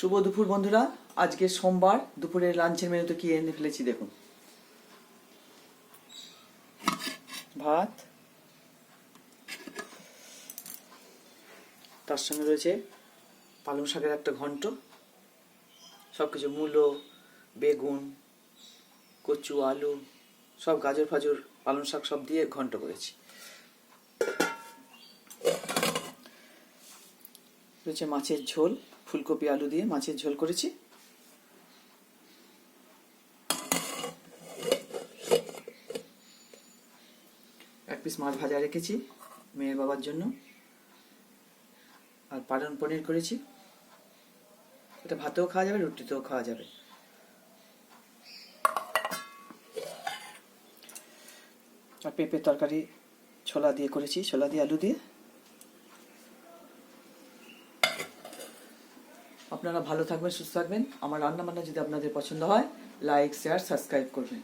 শুভ দুপুর বন্ধুরা। আজকে সোমবার, দুপুরের লাঞ্চের মেনুতে কি এনে ফেলেছি দেখুন। ভাত, তার সঙ্গে রয়েছে পালং শাকের একটা ঘন্ট, সবকিছু মূলো, বেগুন, কচু, আলু, সব গাজর ফাজর, পালং শাক সব দিয়ে ঘন্ট করেছি। রয়েছে মাছের ঝোল, ফুলকপি আলু দিয়ে মাছের ঝোল করেছি। এক পিস মাছ ভাজা রেখেছি মেয়ের বাবার জন্য, আর পালন পনির করেছি। এটা ভাতেও খাওয়া যাবে, রুটিতেও খাওয়া যাবে। আর পেঁপের তরকারি ছোলা দিয়ে করেছি, ছোলা দিয়ে আলু দিয়ে। আপনারা ভালো থাকবেন, সুস্থ থাকবেন। আমার রান্না বান্না যদি আপনাদের পছন্দ হয়, লাইক, শেয়ার, সাবস্ক্রাইব করবেন।